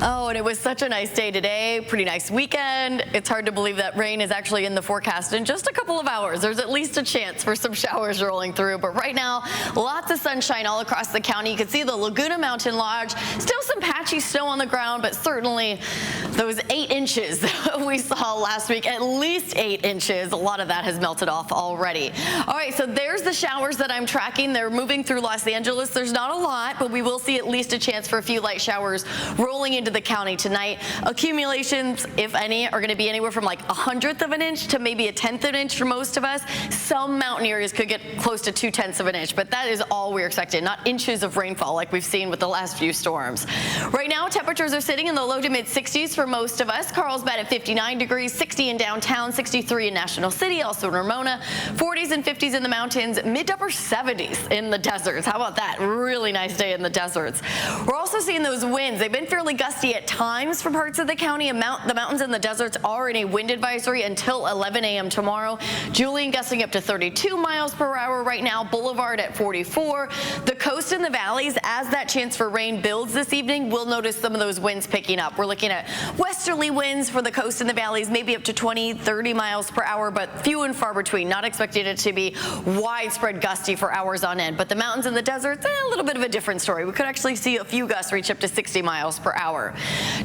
Oh, and it was such a nice day today. Pretty nice weekend. It's hard to believe that rain is actually in the forecast in just a couple of hours. There's at least a chance for some showers rolling through. But right now, lots of sunshine all across the county. You can see the Laguna Mountain Lodge. Still some patchy snow on the ground, but certainly those 8 inches that we saw last week, at least 8 inches. A lot of that has melted off already. All right, so there's the showers that I'm tracking. They're moving through Los Angeles. There's not a lot, but we will see at least a chance for a few light showers rolling into the county tonight. Accumulations, if any, are going to be anywhere from like 1/100 of an inch to maybe 1/10 of an inch for most of us. Some mountain areas could get close to 2/10 of an inch, but that is all we're expecting, not inches of rainfall like we've seen with the last few storms. Right now, temperatures are sitting in the low to mid 60s for most of us. Carlsbad at 59 degrees, 60 in downtown, 63 in National City, also in Ramona, 40s and 50s in the mountains, mid to upper 70s in the deserts. How about that? Really nice day in the deserts. We're also seeing those winds. They've been fairly gusty at times for parts of the county. The mountains and the deserts are in a wind advisory until 11 a.m. tomorrow. Julian gusting up to 32 miles per hour right now. Boulevard at 44. The coast and the valleys, as that chance for rain builds this evening, we'll notice some of those winds picking up. We're looking at westerly winds for the coast and the valleys, maybe up to 20, 30 miles per hour, but few and far between. Not expected it to be widespread gusty for hours on end. But the mountains and the deserts, a little bit of a different story. We could actually see a few gusts reach up to 60 miles per hour.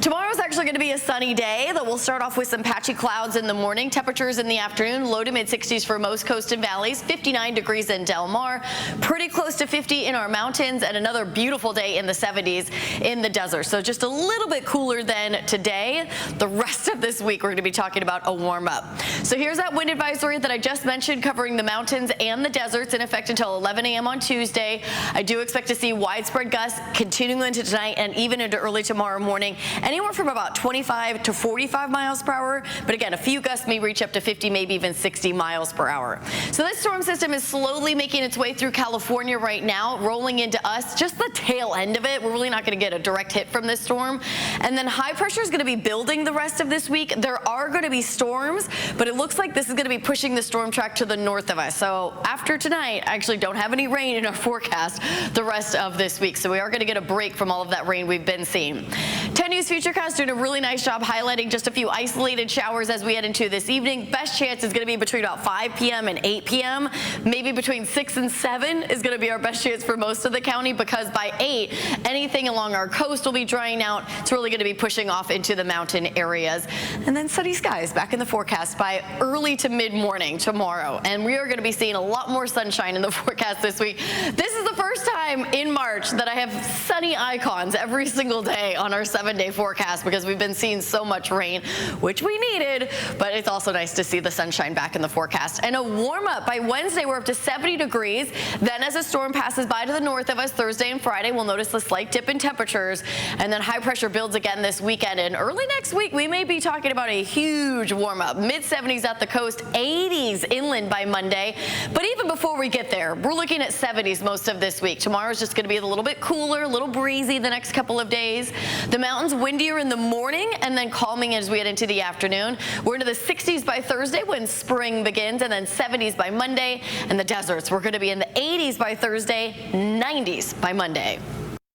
Tomorrow's actually going to be a sunny day, though we'll start off with some patchy clouds in the morning. Temperatures in the afternoon, low to mid 60s for most coast and valleys, 59 degrees in Del Mar, pretty close to 50 in our mountains, and another beautiful day in the 70s in the desert. So just a little bit cooler than today. The rest of this week, we're going to be talking about a warm up. So here's that wind advisory that I just mentioned covering the mountains and the deserts in effect until 11 a.m. on Tuesday. I do expect to see widespread gusts continuing into tonight and even into early tomorrow morning, anywhere from about 25 to 45 miles per hour. But again, a few gusts may reach up to 50, maybe even 60 miles per hour. So this storm system is slowly making its way through California right now, rolling into us, just the tail end of it. We're really not going to get a direct hit from this storm. And then high pressure is going to be building the rest of this week. There are going to be storms, but it looks like this is going to be pushing the storm track to the north of us. So after tonight, I actually don't have any rain in our forecast the rest of this week. So we are going to get a break from all of that rain we've been seeing. 10 News Futurecast doing a really nice job highlighting just a few isolated showers as we head into this evening. Best chance is going to be between about 5 p.m. and 8 p.m. Maybe between 6 and 7 is going to be our best chance for most of the county, because by 8, anything along our coast will be drying out. It's really going to be pushing off into the mountain areas. And then sunny skies back in the forecast by early to mid-morning tomorrow. And we are going to be seeing a lot more sunshine in the forecast this week. This is the first time in March that I have sunny icons every single day on our 7-day forecast, because we've been seeing so much rain, which we needed, but it's also nice to see the sunshine back in the forecast. And a warm up by Wednesday, we're up to 70 degrees. Then as a storm passes by to the north of us Thursday and Friday, we'll notice a slight dip in temperatures, and then high pressure builds again this weekend. And early next week, we may be talking about a huge warm up, mid 70s at the coast, 80s inland by Monday. But even before we get there, we're looking at 70s most of this week. Tomorrow's just going to be a little bit cooler, a little breezy the next couple of days. The mountains windier in the morning and then calming as we head into the afternoon. We're into the 60s by Thursday when spring begins, and then 70s by Monday. And the deserts, we're going to be in the 80s by Thursday, 90s by Monday.